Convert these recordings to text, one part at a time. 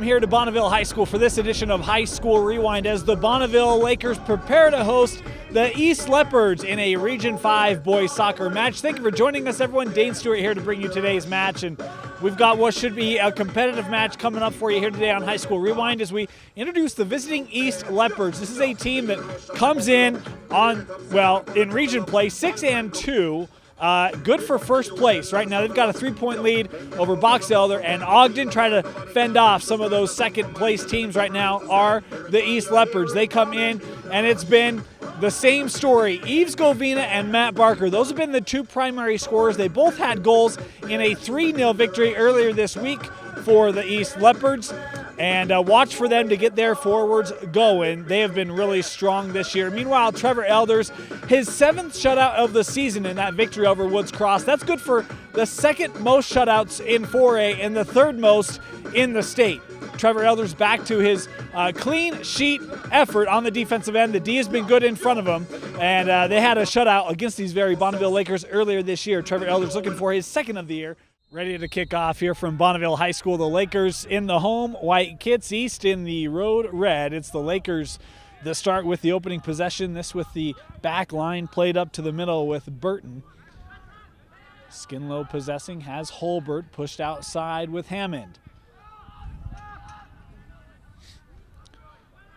here to Bonneville High School for this edition of High School Rewind as the Bonneville Lakers prepare to host the East Leopards in a Region 5 boys soccer match. Thank you for joining us, everyone. Dane Stewart here to bring you today's match, and we've got what should be a competitive match coming up for you here today on High School Rewind as we introduce the visiting East Leopards. This is a team that comes in on, well, in region play 6-2. Good for first place right now. They've got a 3-point lead over Box Elder and Ogden, trying to fend off some of those second place teams right now are the East Leopards. They come in and it's been the same story. Yves Govina and Matt Barker, those have been the two primary scorers. They both had goals in a 3-0 victory earlier this week for the East Leopards. And watch for them to get their forwards going. They have been really strong this year. Meanwhile, Trevor Elders, his 7th shutout of the season in that victory over Woods Cross. That's good for the 2nd most shutouts in 4A and the 3rd most in the state. Trevor Elders back to his clean sheet effort on the defensive end. The D has been good in front of him, and they had a shutout against these very Bonneville Lakers earlier this year. Trevor Elders looking for his 2nd of the year. Ready to kick off here from Bonneville High School. The Lakers in the home white kits, East in the road red. It's the Lakers that start with the opening possession. This with the back line played up to the middle with Burton. Skinlow possessing, has Holbert pushed outside with Hammond.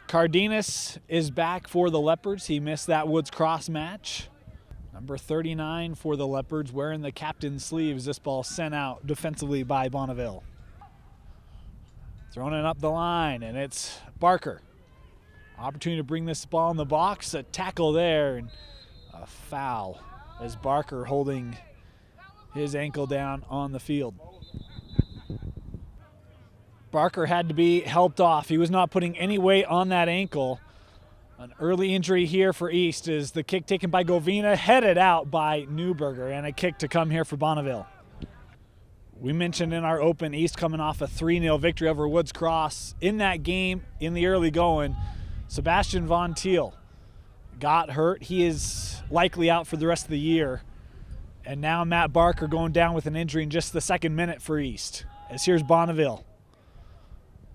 Cardenas is back for the Leopards. He missed that Woods Cross match. Number 39 for the Leopards, wearing the captain's sleeves. This ball sent out defensively by Bonneville. Throwing it up the line, and it's Barker. Opportunity to bring this ball in the box. A tackle there, and a foul as Barker holding his ankle down on the field. Barker had to be helped off. He was not putting any weight on that ankle. An early injury here for East is the kick taken by Govina, headed out by Newberger, and a kick to come here for Bonneville. We mentioned in our open, East coming off a 3-0 victory over Woods Cross. In that game, in the early going, Sebastian Von Thiel got hurt. He is likely out for the rest of the year. And now Matt Barker going down with an injury in just the 2nd minute for East. As here's Bonneville.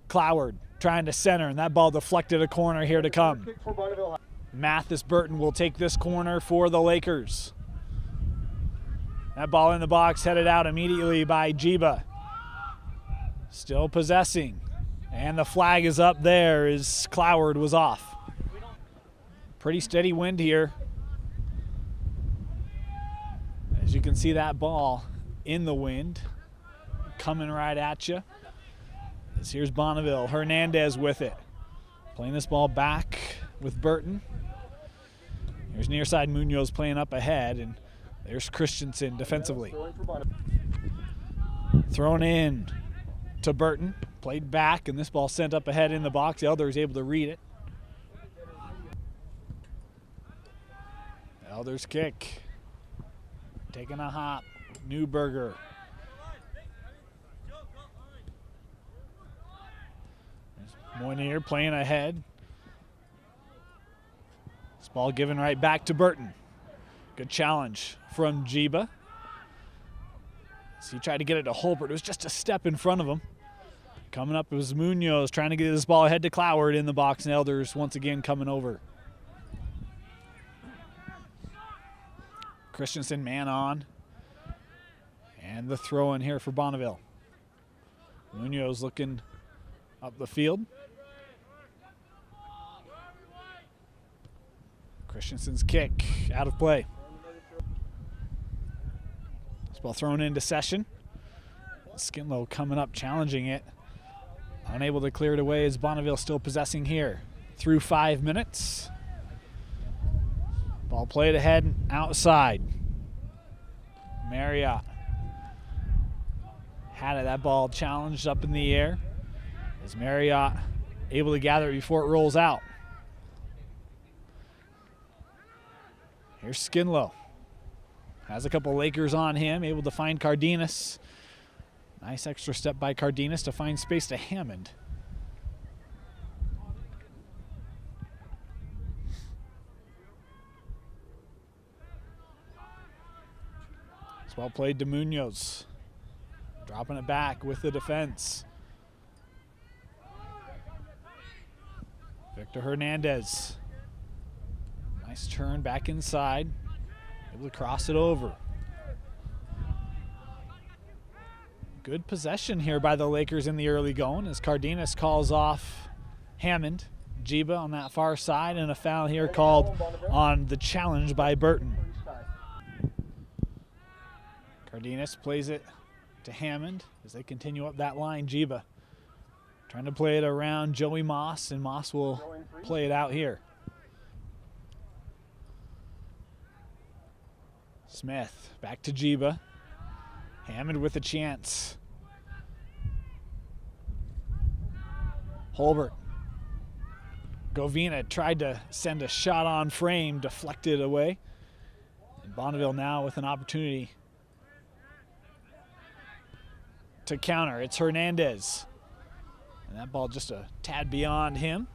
Cloward trying to center, and that ball deflected a corner here to come. Mathis Burton will take this corner for the Lakers. That ball in the box headed out immediately by Jiba. Still possessing, and the flag is up there as Cloward was off. Pretty steady wind here. As you can see, that ball in the wind coming right at you. Here's Bonneville. Hernandez with it. Playing this ball back with Burton. Here's near side Munoz playing up ahead, and there's Christensen defensively. Thrown in to Burton. Played back, and this ball sent up ahead in the box. Elder is able to read it. Elder's kick. Taking a hop. Newberger. Moynier playing ahead. This ball given right back to Burton. Good challenge from Jiba. So he tried to get it to Holbert. It was just a step in front of him. Coming up, it was Munoz trying to get this ball ahead to Cloward in the box, and Elders once again coming over. Christensen man on. And the throw in here for Bonneville. Munoz looking up the field. Christensen's kick out of play. This ball thrown into Session. Skinlow coming up, challenging it. Unable to clear it away as Bonneville still possessing here. Through 5 minutes. Ball played ahead and outside. Marriott had it. That ball challenged up in the air. Is Marriott able to gather it before it rolls out? Here's Skinlow. Has a couple Lakers on him, able to find Cardenas. Nice extra step by Cardenas to find space to Hammond. It's well played to Munoz. Dropping it back with the defense. to Hernandez. Nice turn back inside. Able to cross it over. Good possession here by the Lakers in the early going as Cardenas calls off Hammond. Jiba on that far side, and a foul here called on the challenge by Burton. Cardenas plays it to Hammond as they continue up that line. Jiba trying to play it around Joey Moss, and Moss will play it out here. Smith back to Jiba. Hammond with a chance. Holbert. Govina tried to send a shot on frame, deflected away. And Bonneville now with an opportunity to counter. It's Hernandez. And that ball just a tad beyond him.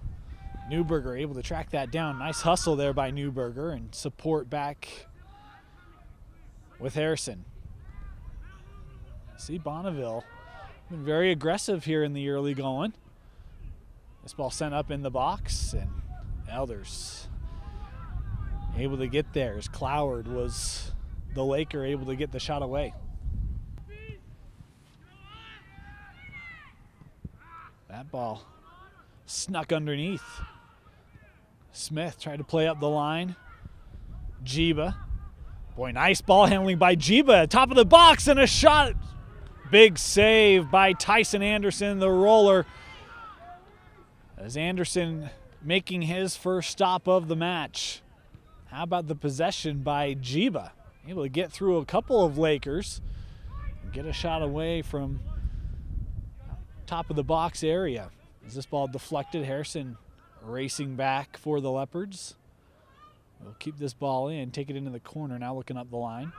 Newberger able to track that down. Nice hustle there by Newberger and support back with Harrison. See, Bonneville been very aggressive here in the early going. This ball sent up in the box, and Elders able to get there as Cloward was the Laker able to get the shot away. That ball snuck underneath. Smith tried to play up the line. Jiba. Boy, nice ball handling by Jiba. Top of the box and a shot. Big save by Tyson Anderson, the roller. As Anderson making his first stop of the match. How about the possession by Jiba? Able to get through a couple of Lakers and get a shot away from top of the box area. As this ball deflected, Harrison racing back for the Leopards. We'll keep this ball in, take it into the corner, now looking up the line.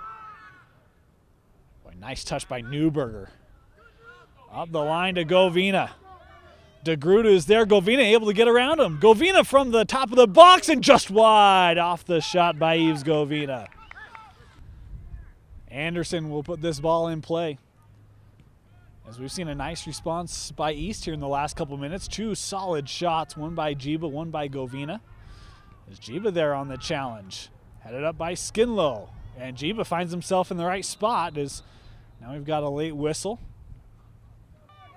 Boy, nice touch by Newberger. Up the line to Govina. DeGruda is there. Govina able to get around him. Govina from the top of the box and just wide off the shot by Yves Govina. Anderson will put this ball in play. As we've seen a nice response by East here in the last couple minutes. Two solid shots, one by Jiba, one by Govina. There's Jiba there on the challenge. Headed up by Skinlow. And Jiba finds himself in the right spot as now we've got a late whistle.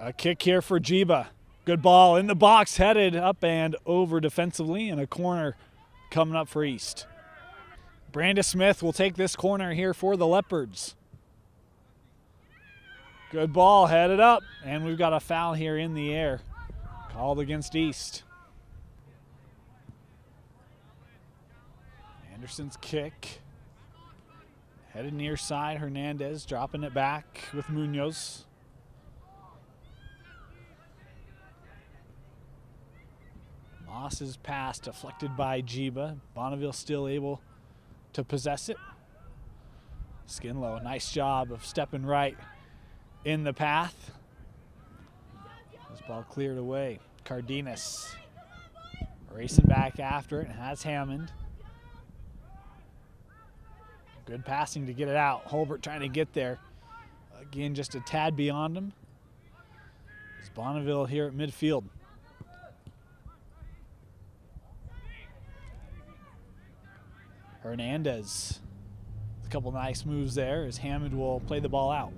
A kick here for Jiba. Good ball in the box, headed up and over defensively, and a corner coming up for East. Brandis Smith will take this corner here for the Leopards. Good ball, headed up, and we've got a foul here in the air called against East. Anderson's kick. Headed near side, Hernandez dropping it back with Munoz. Moss's pass deflected by Jiba. Bonneville still able to possess it. Skinlow, nice job of stepping right in the path. This ball cleared away. Cardenas racing back after it and has Hammond. Good passing to get it out. Holbert trying to get there. Again, just a tad beyond him. It's Bonneville here at midfield. Hernandez. A couple nice moves there as Hammond will play the ball out.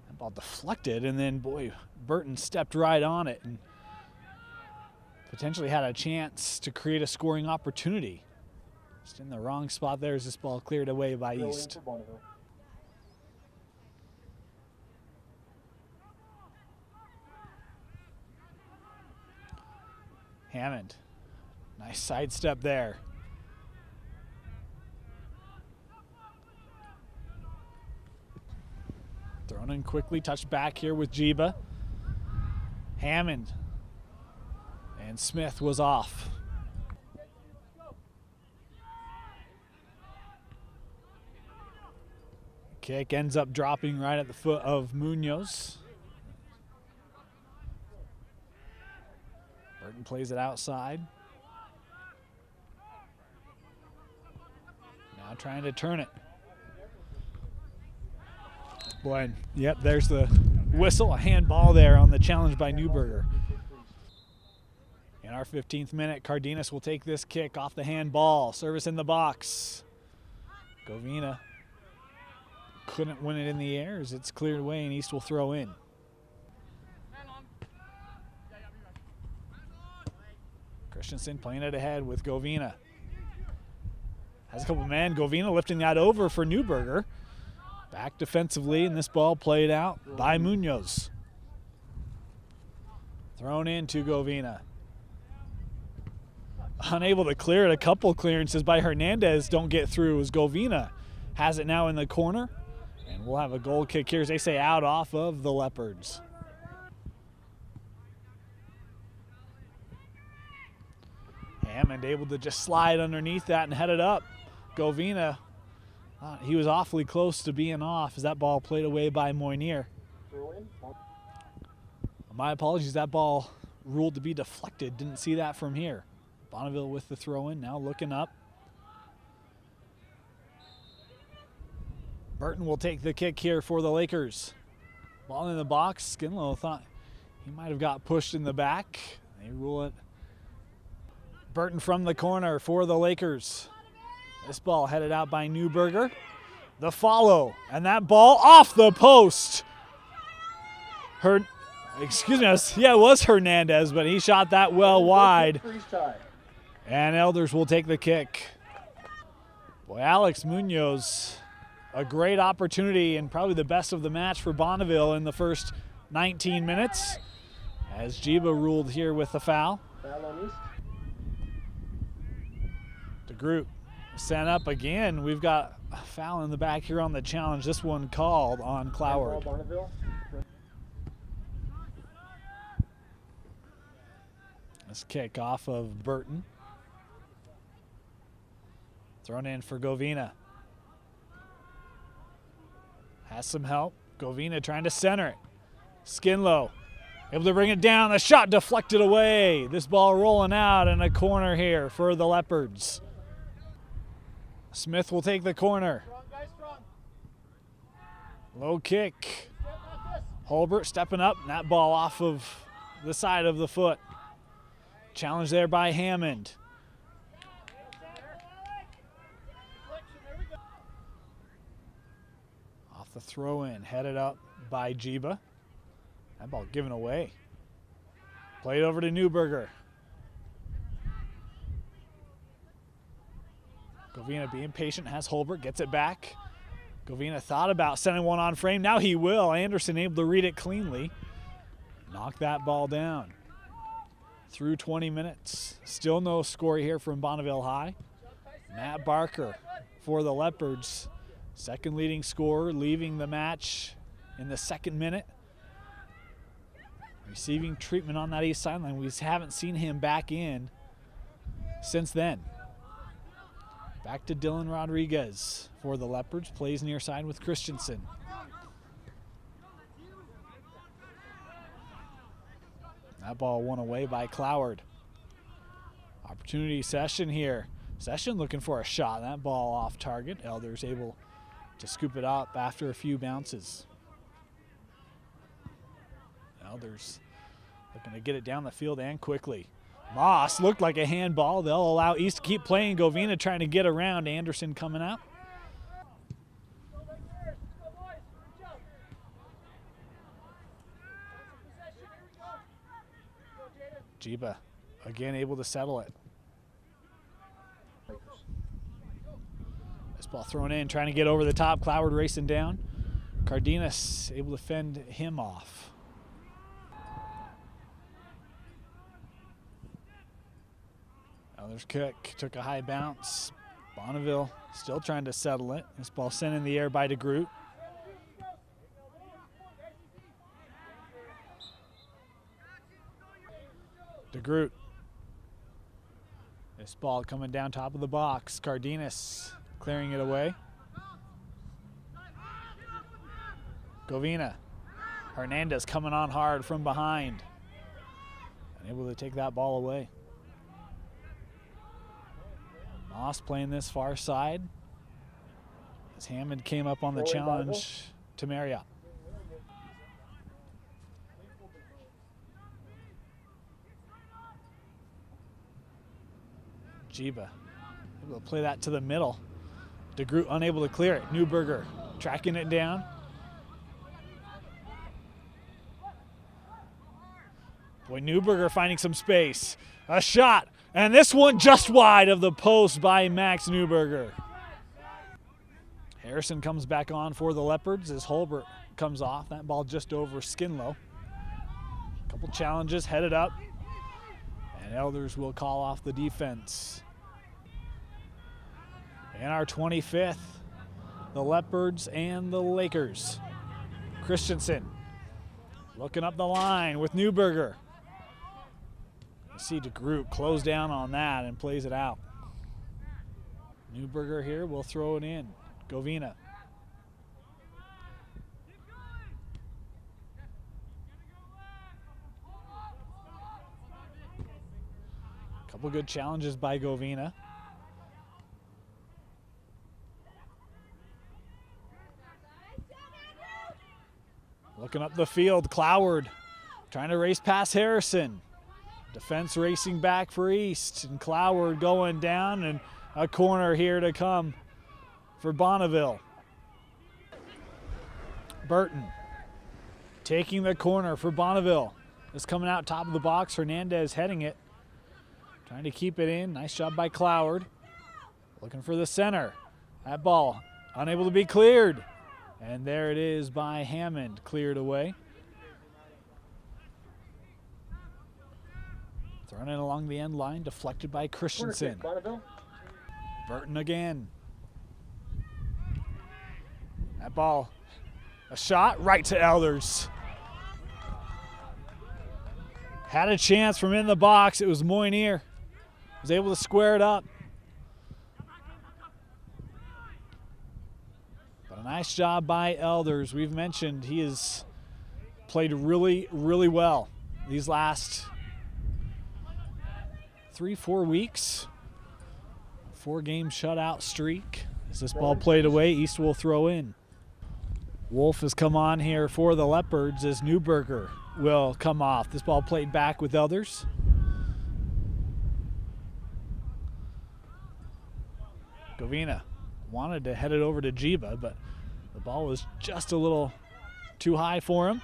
That ball deflected, and then, boy, Burton stepped right on it and potentially had a chance to create a scoring opportunity. Just in the wrong spot there as this ball cleared away by East. Hammond. Nice sidestep there. Thrown in quickly, touched back here with Jiba. Hammond. And Smith was off. Kick ends up dropping right at the foot of Munoz. Burton plays it outside. Now trying to turn it. Boy, yep, there's the whistle, a handball there on the challenge by Newberger. And In our 15th minute, Cardenas will take this kick off the handball. Service in the box. Govina couldn't win it in the air as it's cleared away and East will throw in. Christensen playing it ahead with Govina. Has a couple men. Govina lifting that over for Newberger. Back defensively, and this ball played out by Munoz. Thrown into Govina. Unable to clear it. A couple clearances by Hernandez don't get through as Govina has it now in the corner. And we'll have a goal kick here as they say out off of the Leopards. Hammond able to just slide underneath that and head it up. Govina, he was awfully close to being off as that ball played away by Moynier. My apologies, that ball ruled to be deflected. Didn't see that from here. Bonneville with the throw in, now looking up. Burton will take the kick here for the Lakers. Ball in the box. Skinlow thought he might have got pushed in the back. They rule it. Burton from the corner for the Lakers. This ball headed out by Newberger. The follow, and that ball off the post. Excuse me, yeah, it was Hernandez, but he shot that well wide. And Elders will take the kick. Boy, Alex Munoz, a great opportunity and probably the best of the match for Bonneville in the first 19 minutes. As Jiba ruled here with the foul. DeGroot sent up again. We've got a foul in the back here on the challenge. This one called on Cloward. This kick off of Burton. Thrown in for Govina. Has some help. Govina trying to center it. Skinlow able to bring it down. The shot deflected away. This ball rolling out in a corner here for the Leopards. Smith will take the corner. Low kick. Holbert stepping up. And that ball off of the side of the foot. Challenge there by Hammond. Off the throw in. Headed up by Jiba. That ball given away. Played over to Newberger. Govina being patient, has Holbert, gets it back. Govina thought about sending one on frame. Now he will. Anderson able to read it cleanly. Knock that ball down. Through 20 minutes. Still no score here from Bonneville High. Matt Barker for the Leopards. Second leading scorer, leaving the match in the second minute. Receiving treatment on that east sideline. We haven't seen him back in since then. Back to Dylan Rodriguez for the Leopards. Plays near side with Christensen. That ball won away by Cloward. Opportunity Session here. Session looking for a shot. That ball off target. Elders able to scoop it up after a few bounces. Elders looking to get it down the field and quickly. Moss looked like a handball. They'll allow East to keep playing. Govina trying to get around. Anderson coming out. Jiba again able to settle it. This ball thrown in, trying to get over the top. Cloward racing down. Cardenas able to fend him off. There's kick, took a high bounce. Bonneville still trying to settle it. This ball sent in the air by DeGroot. DeGroot. This ball coming down top of the box. Cardenas clearing it away. Govina. Hernandez coming on hard from behind. Unable to take that ball away. Moss playing this far side as Hammond came up on the challenge to Marriott. Jiba able to play that to the middle. DeGroot unable to clear it. Newberger tracking it down. Boy, Newberger finding some space. A shot, and this one just wide of the post by Max Newberger. Harrison comes back on for the Leopards as Holbert comes off. That ball just over Skinlow. Couple challenges headed up, and Elders will call off the defense. And our 25th, the Leopards and the Lakers. Christensen looking up the line with Newberger. You see DeGroot close down on that and plays it out. Newberger here will throw it in. Govina. Couple good challenges by Govina. Looking up the field, Cloward trying to race past Harrison. Defense racing back for East, and Cloward going down, and a corner here to come for Bonneville. Burton taking the corner for Bonneville. It's coming out top of the box. Hernandez heading it. Trying to keep it in. Nice job by Cloward. Looking for the center. That ball unable to be cleared. And there it is by Hammond, cleared away. Thrown in along the end line, deflected by Christensen. Burton again. That ball, a shot right to Elders. Had a chance from in the box. It was Moynier. Was able to square it up. But a nice job by Elders. We've mentioned he has played really, really well these last 3-4 weeks. 4-game shutout streak. As this ball played away, East will throw in. Wolf has come on here for the Leopards as Newberger will come off. This ball played back with Elders. Govina wanted to head it over to Jiba, but the ball was just a little too high for him.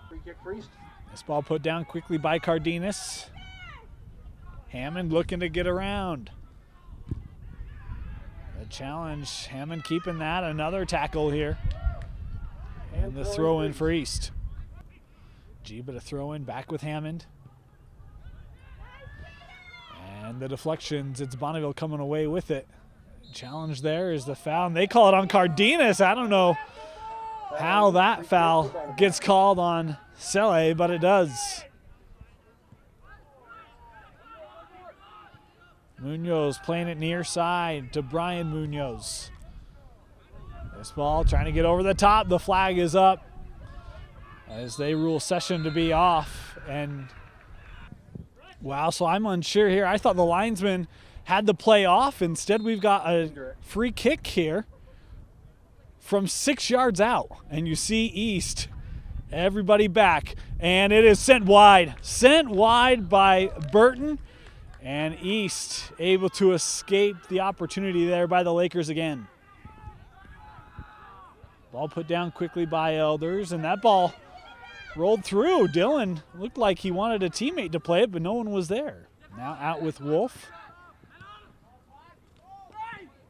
Free kick Priest. This ball put down quickly by Cardenas. Hammond looking to get around. The challenge, Hammond keeping that. Another tackle here. And the throw in for East. Jiba to throw in back with Hammond. And the deflections, it's Bonneville coming away with it. Challenge there is the foul, and they call it on Cardenas. I don't know how that foul gets called on Selle, but it does. Munoz playing it near side to Brian Munoz. This ball trying to get over the top. The flag is up as they rule session to be off. And wow, so I'm unsure here. I thought the linesman had the play off. Instead, we've got a free kick here from 6 yards out. And you see East, everybody back. And it is sent wide. Sent wide by Burton. And East able to escape the opportunity there by the Lakers again. Ball put down quickly by Elders, and that ball rolled through. Dillon looked like he wanted a teammate to play it, but no one was there. Now out with Wolf.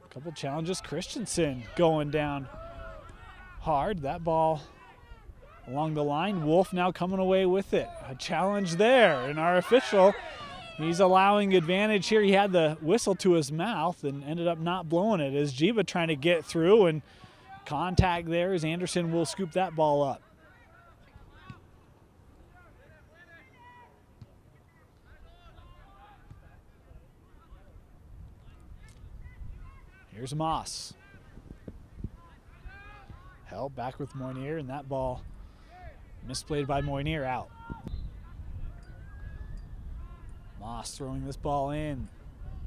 A couple challenges. Christensen going down hard. That ball along the line. Wolf now coming away with it. A challenge there, and our official, he's allowing advantage here. He had the whistle to his mouth and ended up not blowing it as Jiba trying to get through, and contact there as Anderson will scoop that ball up. Here's Moss. Held back with Moynier, and that ball misplayed by Moynier, out. Moss throwing this ball in.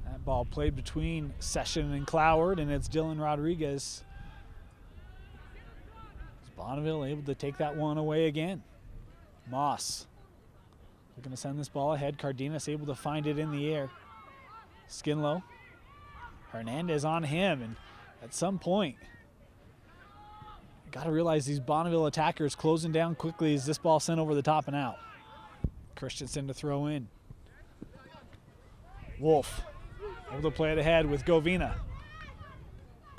That ball played between Session and Cloward, and it's Dylan Rodriguez. Is Bonneville able to take that one away again? Moss looking to send this ball ahead. Cardenas able to find it in the air. Skinlow. Hernandez on him, and at some point, got to realize these Bonneville attackers closing down quickly as this ball sent over the top and out. Christensen to throw in. Wolf able to play it ahead with Govina.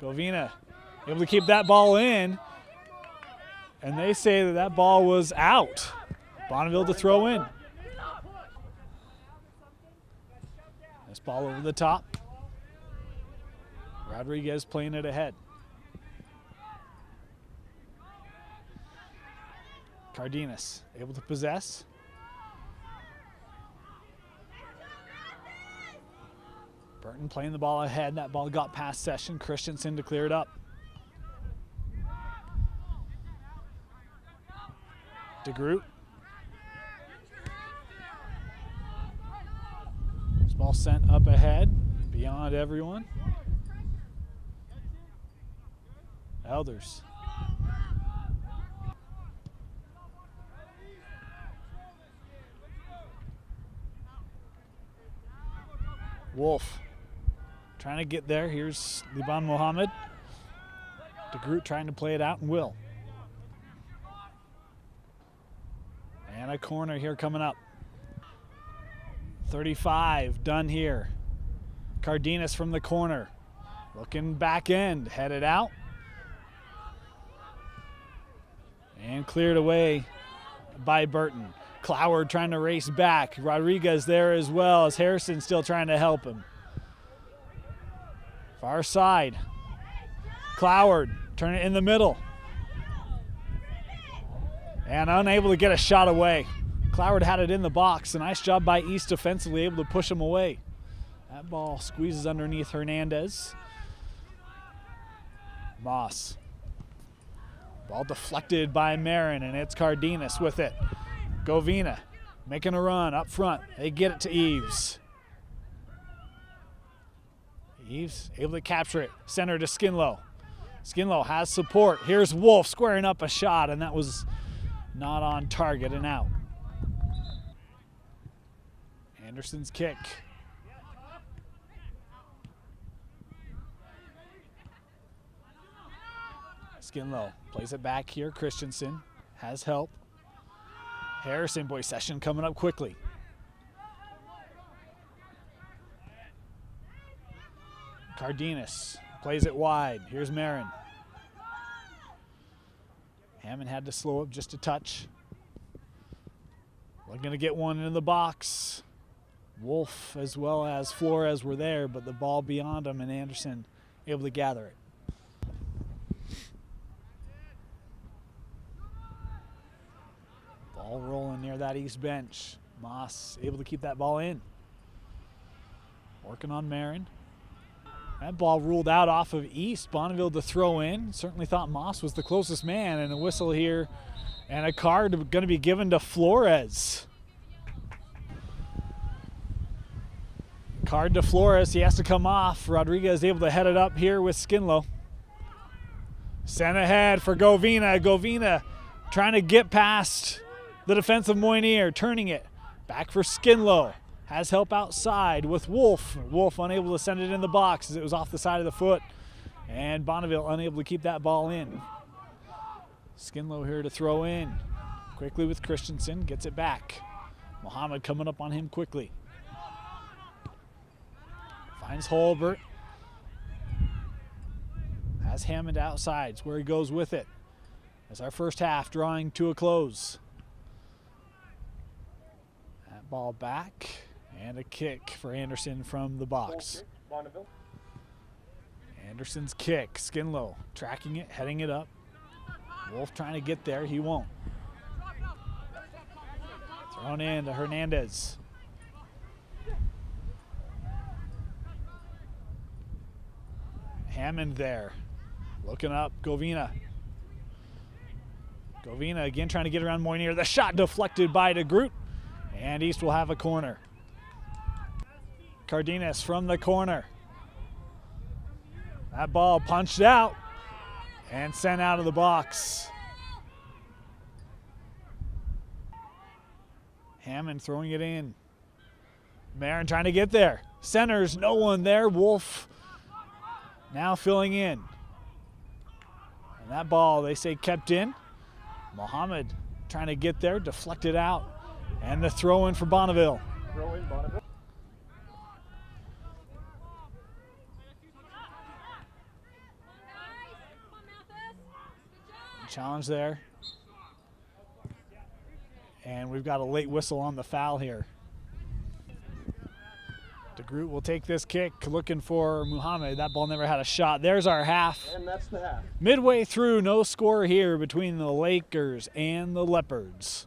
Govina able to keep that ball in, and they say that that ball was out. Bonneville to throw in. This ball over the top. Rodriguez playing it ahead. Cardenas able to possess. Burton playing the ball ahead. That ball got past Session. Christensen to clear it up. DeGroot. This ball sent up ahead, beyond everyone. Elders. Wolf trying to get there. Here's Liban Mohammed. DeGroot trying to play it out and will. And a corner here coming up. 35 done here. Cardenas from the corner. Looking back end, headed out. And cleared away by Burton. Cloward trying to race back. Rodriguez there as well, as Harrison still trying to help him. Far side. Cloward, turn it in the middle. And unable to get a shot away. Cloward had it in the box. A nice job by East defensively, able to push him away. That ball squeezes underneath Hernandez. Moss. Ball deflected by Marin, and it's Cardenas with it. Govina making a run up front. They get it to Eves. Eves able to capture it. Center to Skinlow. Skinlow has support. Here's Wolf squaring up a shot, and that was not on target and out. Anderson's kick. Skinlow plays it back here. Christensen has help. Harrison, boy, Session coming up quickly. Cardenas plays it wide. Here's Marin. Hammond had to slow up just a touch. We're going to get one in the box. Wolf as well as Flores were there, but the ball beyond him, and Anderson able to gather it. Ball rolling near that East bench. Moss able to keep that ball in. Working on Marin. That ball ruled out off of East. Bonneville to throw in. Certainly thought Moss was the closest man, and a whistle here and a card going to be given to Flores. Card to Flores. He has to come off. Rodriguez able to head it up here with Skinlow. Sent ahead for Govina. Govina trying to get past the defensive Moynier, turning it back for Skinlow. Has help outside with Wolf. Wolf unable to send it in the box as it was off the side of the foot. And Bonneville unable to keep that ball in. Skinlow here to throw in. Quickly with Christensen, gets it back. Mohammed coming up on him quickly. Finds Holbert. Has Hammond outside. It's where he goes with it. As our first half drawing to a close. That ball back. And a kick for Anderson from the box. Anderson's kick. Skinlow tracking it, heading it up. Wolf trying to get there. He won't. Thrown in to Hernandez. Hammond there. Looking up. Govina. Govina again trying to get around Moynier. The shot deflected by DeGroot. And East will have a corner. Cardenas from the corner. That ball punched out and sent out of the box. Hammond throwing it in. Marin trying to get there. Centers, no one there. Wolf now filling in. And that ball, they say, kept in. Mohammed trying to get there, deflected out. And the throw in for Bonneville. Throw in Bonneville. Challenge there. And we've got a late whistle on the foul here. DeGroot will take this kick, looking for Muhammad. That ball never had a shot. There's our half. And that's the half. Midway through, no score here between the Lakers and the Leopards.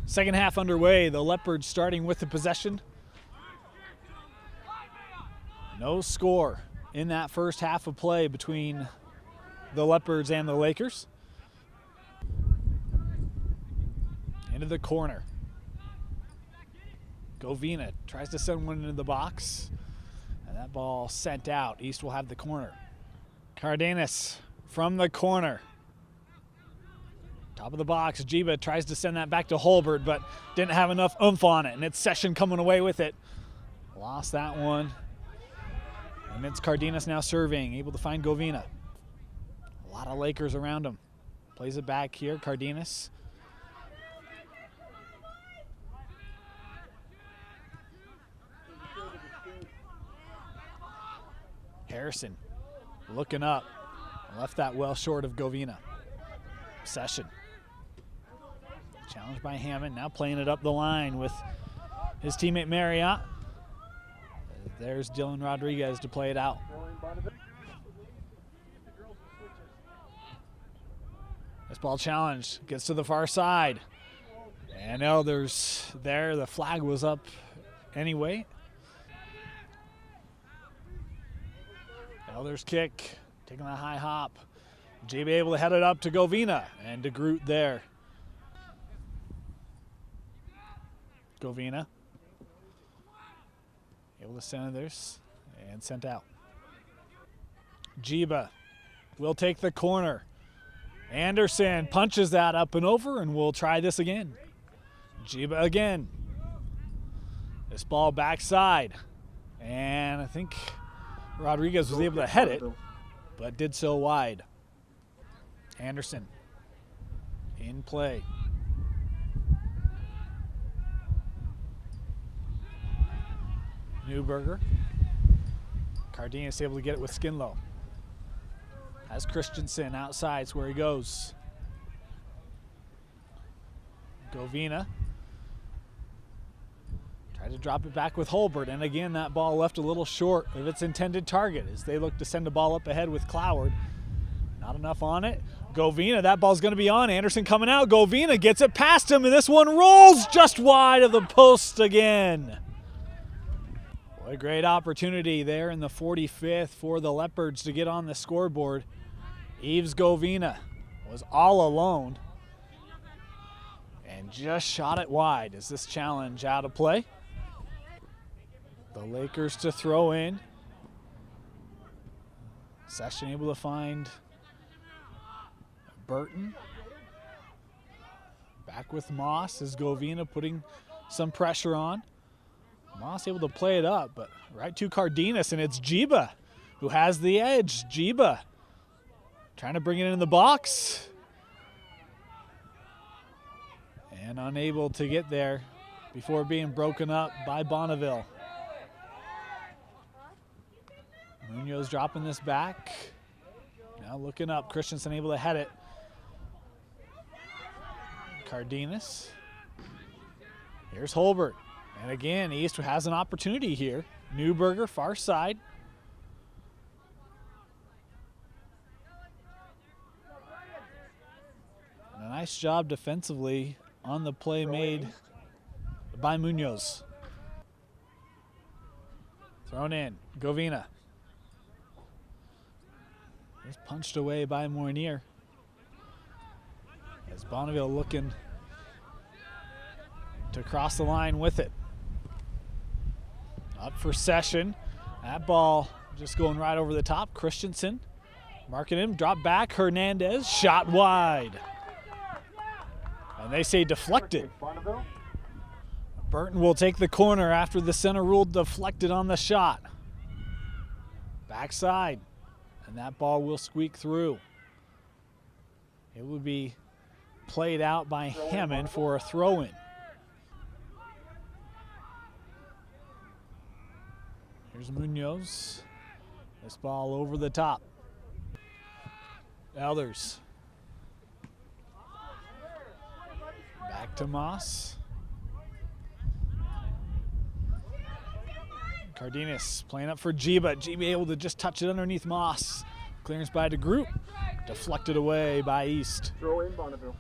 Second half underway, the Leopards starting with the possession. No score in that first half of play between the Leopards and the Lakers. Into the corner. Govina tries to send one into the box. And that ball sent out. East will have the corner. Cardenas from the corner. Top of the box, Jiba tries to send that back to Holbert, but didn't have enough oomph on it, and it's Session coming away with it. Lost that one. And it's Cardenas now serving, able to find Govina. A lot of Lakers around him. Plays it back here, Cardenas. Harrison looking up. Left that well short of Govina. Session. Challenged by Hammond, now playing it up the line with his teammate Marriott. There's Dylan Rodriguez to play it out. This ball challenge gets to the far side. And Elders there, the flag was up anyway. Elders kick, taking a high hop. JB able to head it up to Govina, and DeGroot there. Govina able to send this and sent out. Jiba will take the corner. Anderson punches that up and over, and we'll try this again. Jiba again. This ball backside, and I think Rodriguez was able to head it, but did so wide. Anderson in play. Newberger. Cardenas able to get it with Skinlow. Has Christensen outside, where he goes. Govina. Tried to drop it back with Holbert, and again that ball left a little short of its intended target as they look to send the ball up ahead with Cloward. Not enough on it. Govina, that ball's going to be on. Anderson coming out. Govina gets it past him, and this one rolls just wide of the post again. What a great opportunity there in the 45th for the Leopards to get on the scoreboard. Yves Govina was all alone and just shot it wide. Is this challenge out of play? The Lakers to throw in. Session able to find Burton. Back with Moss as Govina putting some pressure on. Moss able to play it up, but right to Cardenas, and it's Jiba who has the edge. Jiba trying to bring it in the box. And unable to get there before being broken up by Bonneville. Munoz dropping this back. Now looking up, Christensen able to head it. Cardenas. Here's Holbert. And again, East has an opportunity here. Newberger, far side. And a nice job defensively on the play made by Munoz. Thrown in, Govina. Just punched away by Moinier. As Bonneville looking to cross the line with it. Up for Session. That ball just going right over the top. Christensen marking him. Drop back. Hernandez. Shot wide. And they say deflected. Bonneville. Burton will take the corner after the center ruled deflected on the shot. Backside. And that ball will squeak through. It will be played out by Hammond for a throw-in. Here's Munoz. This ball over the top. Elders. Back to Moss. Cardenas playing up for Jiba. Jiba able to just touch it underneath Moss. Clearance by DeGroot. Deflected away by East. Throw in Bonneville.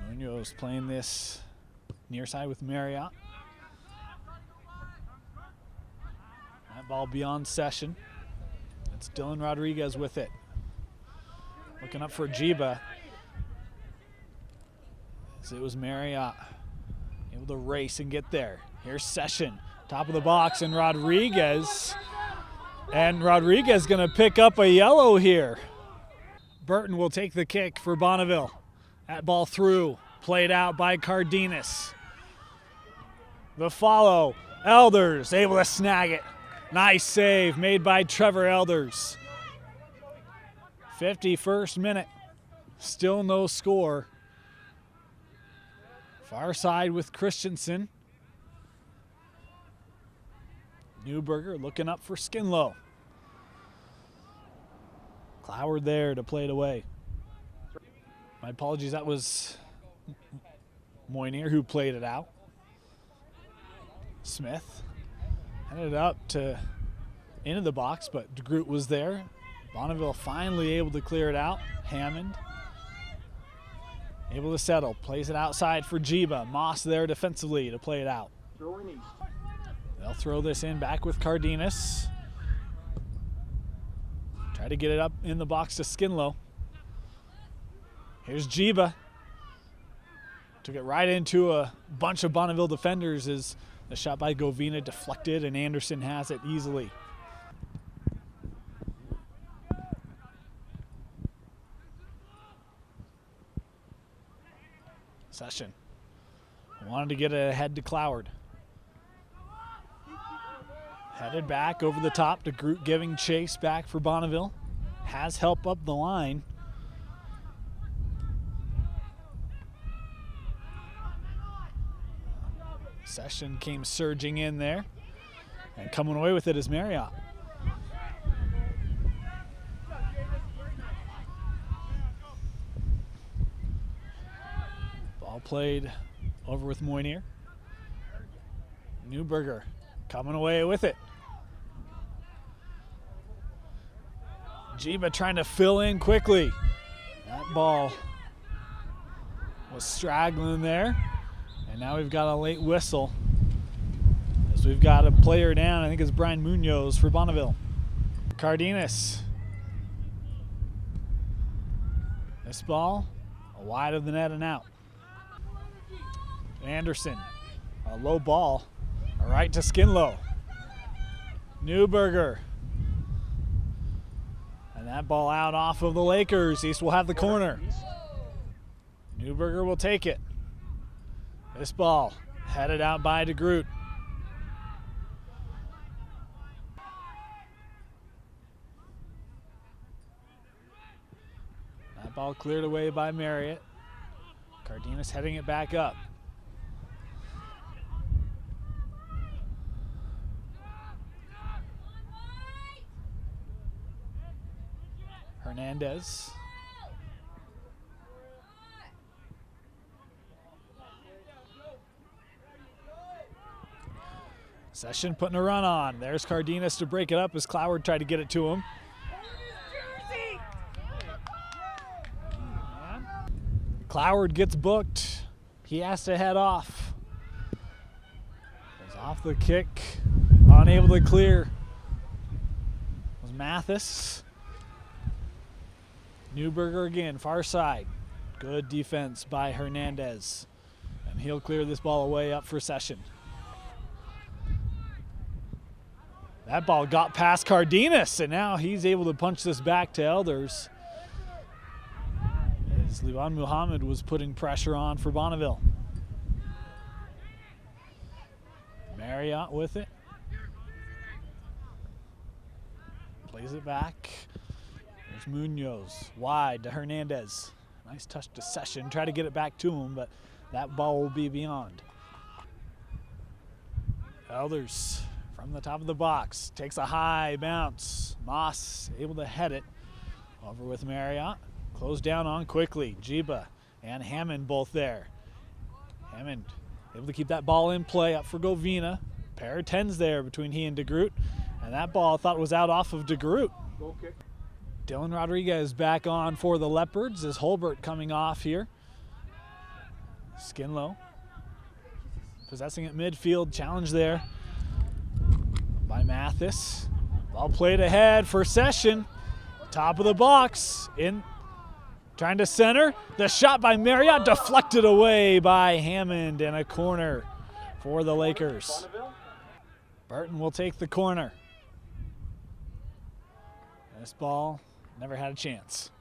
Munoz playing this near side with Marriott. That ball beyond Session. That's Dylan Rodriguez with it. Looking up for Jiba. So it was Marriott able to race and get there. Here's Session, top of the box, and Rodriguez. And Rodriguez gonna pick up a yellow here. Burton will take the kick for Bonneville. That ball through, played out by Cardenas. The follow, Elders able to snag it. Nice save made by Trevor Elders. 51st minute, still no score. Far side with Christensen. Newberger looking up for Skinlow. Cloward there to play it away. My apologies, that was Moynier who played it out. Smith headed up to into the box, but DeGroot was there. Bonneville finally able to clear it out. Hammond able to settle, plays it outside for Jiba. Moss there defensively to play it out. Throw in East. They'll throw this in back with Cardenas. Try to get it up in the box to Skinlow. Here's Jiba. Took it right into a bunch of Bonneville defenders as the shot by Govina deflected and Anderson has it easily. Session wanted to get it ahead to Cloward. Headed back over the top to Groot giving chase back for Bonneville. Has help up the line. Session came surging in there. And coming away with it is Marriott. Ball played over with Moynier. Newberger coming away with it. Jiba trying to fill in quickly. That ball was straggling there. And now we've got a late whistle. As we've got a player down, I think it's Brian Munoz for Bonneville. Cardenas. This ball, wide of the net and out. Anderson, a low ball, right to Skinlow. Newberger. And that ball out off of the Lakers. East will have the corner. Newberger will take it. This ball headed out by DeGroot. That ball cleared away by Marriott. Cardenas heading it back up. Hernandez. Session putting a run on. There's Cardenas to break it up as Cloward tried to get it to him. Cloward gets booked. He has to head off. Goes off the kick. Unable to clear. Was Mathis. Newberger again, far side. Good defense by Hernandez. And he'll clear this ball away up for Session. That ball got past Cardenas, and now he's able to punch this back to Elders. As Livan Muhammad was putting pressure on for Bonneville. Marriott with it. Plays it back. There's Munoz, wide to Hernandez. Nice touch to Session, try to get it back to him, but that ball will be beyond. Elders from the top of the box, takes a high bounce. Moss able to head it over with Marriott. Closed down on quickly. Jiba and Hammond both there. Hammond able to keep that ball in play up for Govina. Pair of tens there between he and DeGroot. And that ball I thought was out off of DeGroot. Goal kick. Dylan Rodriguez back on for the Leopards as Holbert coming off here. Skinlow possessing at midfield. Challenge there by Mathis. Ball played ahead for Session. Top of the box. In. Trying to center. The shot by Marriott deflected away by Hammond, and a corner for the Lakers. Burton will take the corner. This ball never had a chance.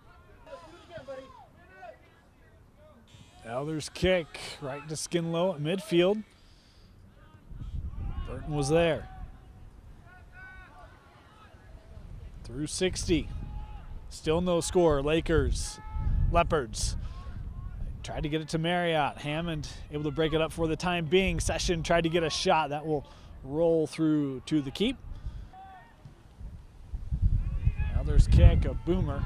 Elders kick right to Skinlow at midfield. Burton was there. Through 60. Still no score. Leopards. Tried to get it to Marriott. Hammond able to break it up for the time being. Session tried to get a shot. That will roll through to the keep. Elders kick, a boomer.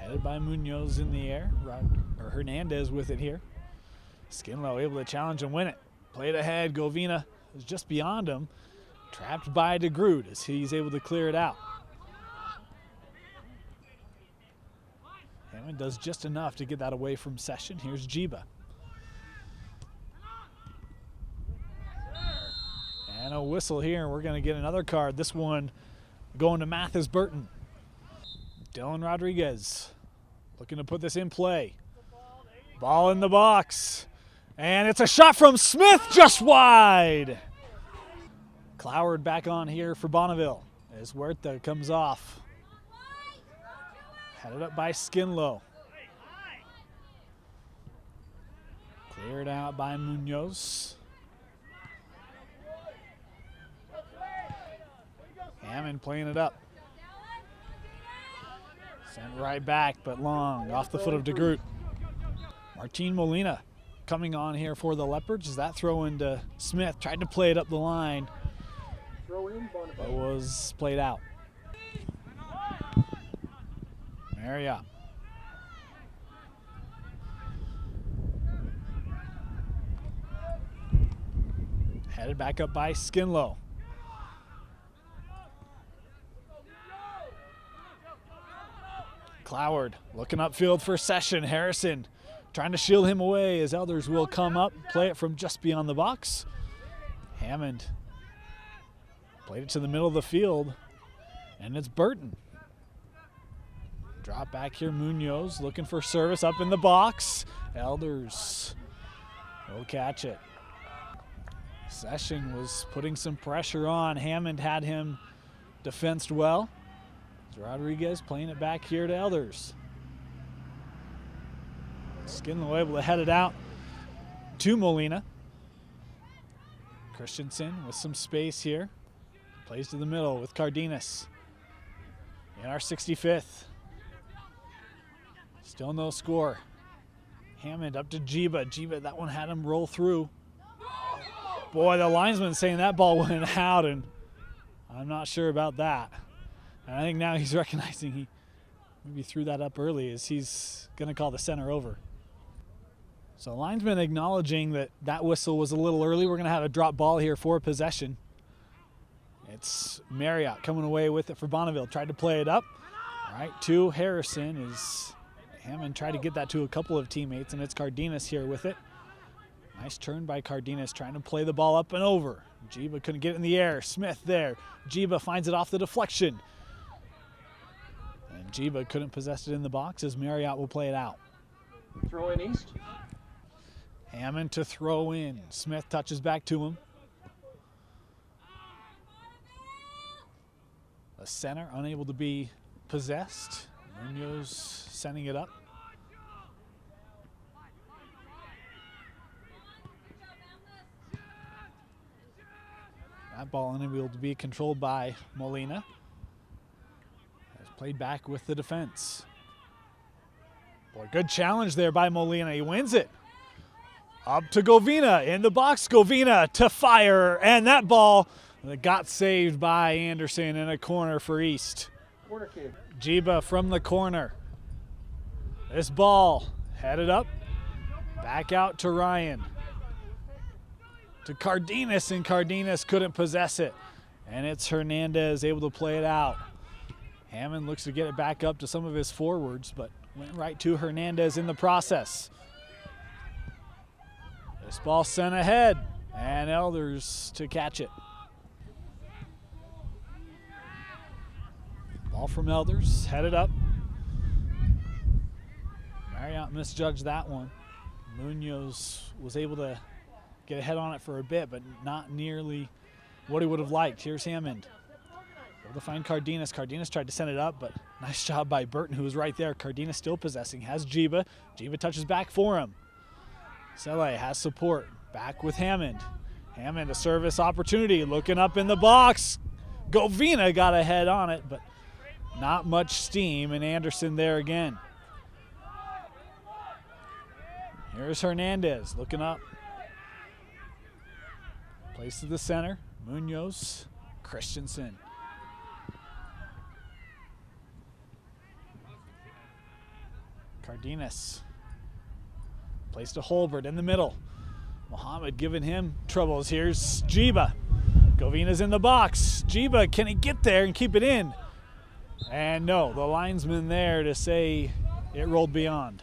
Headed by Munoz in the air. Hernandez with it here. Skinlow able to challenge and win it. Played ahead. Govina is just beyond him. Trapped by DeGroot as he's able to clear it out. Hammond does just enough to get that away from Session. Here's Jiba. And a whistle here. We're going to get another card. This one going to Mathis Burton. Dylan Rodriguez looking to put this in play. Ball in the box. And it's a shot from Smith, just wide. Cloward back on here for Bonneville as Huerta comes off. Headed up by Skinlow. Cleared out by Munoz. Hammond playing it up. Sent right back, but long, off the foot of DeGroot. Martin Molina coming on here for the Leopards. As that throw into Smith, tried to play it up the line, but was played out. Marriott. Headed back up by Skinlow. Cloward looking upfield for Session. Harrison trying to shield him away as Elders will come up, play it from just beyond the box. Hammond played it to the middle of the field, and it's Burton. Drop back here, Munoz looking for service up in the box. Elders will catch it. Session was putting some pressure on. Hammond had him defensed well. Rodriguez playing it back here to Elders. Skinlow able to head it out to Molina. Christensen with some space here. Plays to the middle with Cardenas. In our 65th. Still no score. Hammond up to Jiba. Jiba, that one had him roll through. Boy, the linesman saying that ball went out, and I'm not sure about that. And I think now he's recognizing he maybe threw that up early as he's going to call the center over. So linesman acknowledging that that whistle was a little early. We're going to have a drop ball here for possession. It's Marriott coming away with it for Bonneville. Tried to play it up. Right to Harrison as Hammond tried to get that to a couple of teammates, and it's Cardenas here with it. Nice turn by Cardenas trying to play the ball up and over. Jiba couldn't get it in the air. Smith there. Jiba finds it off the deflection. And Jiba couldn't possess it in the box as Marriott will play it out. Throw in East. Hammond to throw in. Smith touches back to him. The center unable to be possessed. Munoz sending it up. That ball unable to be controlled by Molina. Has played back with the defense. Boy, good challenge there by Molina. He wins it. Up to Govina in the box. Govina to fire, and that ball that got saved by Anderson in a corner for East. Corner kick. Jiba from the corner. This ball headed up, back out to Ryan. To Cardenas, and Cardenas couldn't possess it. And it's Hernandez able to play it out. Hammond looks to get it back up to some of his forwards, but went right to Hernandez in the process. This ball sent ahead, and Elders to catch it. Ball from Elders, headed up. Marriott misjudged that one. Munoz was able to get ahead on it for a bit, but not nearly what he would have liked. Here's Hammond. Able to find Cardenas. Cardenas tried to send it up, but nice job by Burton, who was right there. Cardenas still possessing, has Jiba. Jiba touches back for him. Sele has support, back with Hammond. Hammond, a service opportunity, looking up in the box. Govina got ahead on it, but not much steam, and Anderson there again. Here's Hernandez looking up. Place to the center. Munoz, Christensen. Cardenas. Place to Holbert in the middle. Mohammed giving him troubles. Here's Jiba. Govina's in the box. Jiba, can he get there and keep it in? And no, the linesman there to say it rolled beyond.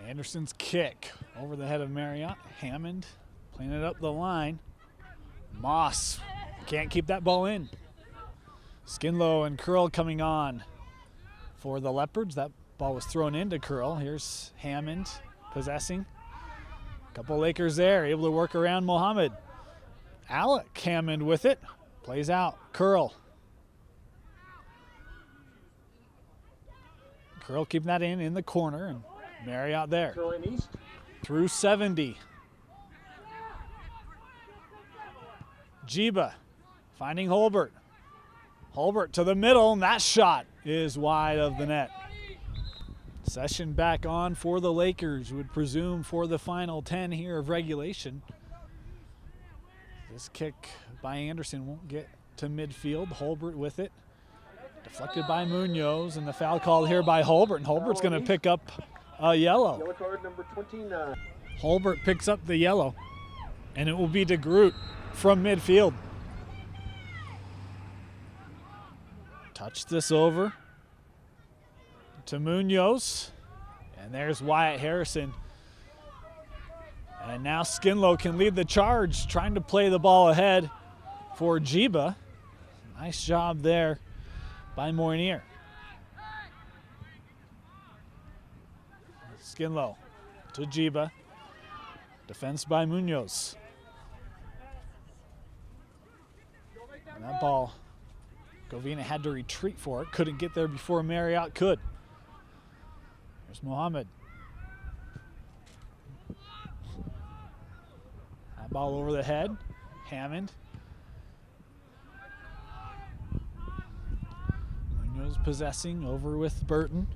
Anderson's kick over the head of Marriott. Hammond playing it up the line. Moss can't keep that ball in. Skinlow and Curl coming on for the Leopards. That ball was thrown into Curl. Here's Hammond possessing. Couple Lakers there, able to work around Mohammed. Alec Hammond with it. Plays out. Curl. Curl keeping that in the corner, and Marriott there. Throw in East. Through 70. Jiba finding Holbert. Holbert to the middle, and that shot is wide of the net. Session back on for the Lakers, would presume for the final 10 here of regulation. This kick by Anderson won't get to midfield. Holbert with it. Deflected by Munoz, and the foul called here by Holbert, and Holbert's going to pick up a yellow. Yellow card number 29. Holbert picks up the yellow, and it will be DeGroot from midfield. Touch this over to Munoz, and there's Wyatt Harrison. And now Skinlow can lead the charge, trying to play the ball ahead for Jiba. Nice job there by Moynier. Skinlow to Jiba. Defense by Munoz. And that ball, Govina had to retreat for it. Couldn't get there before Marriott could. There's Mohammed. That ball over the head. Hammond. Munoz possessing over with Burton.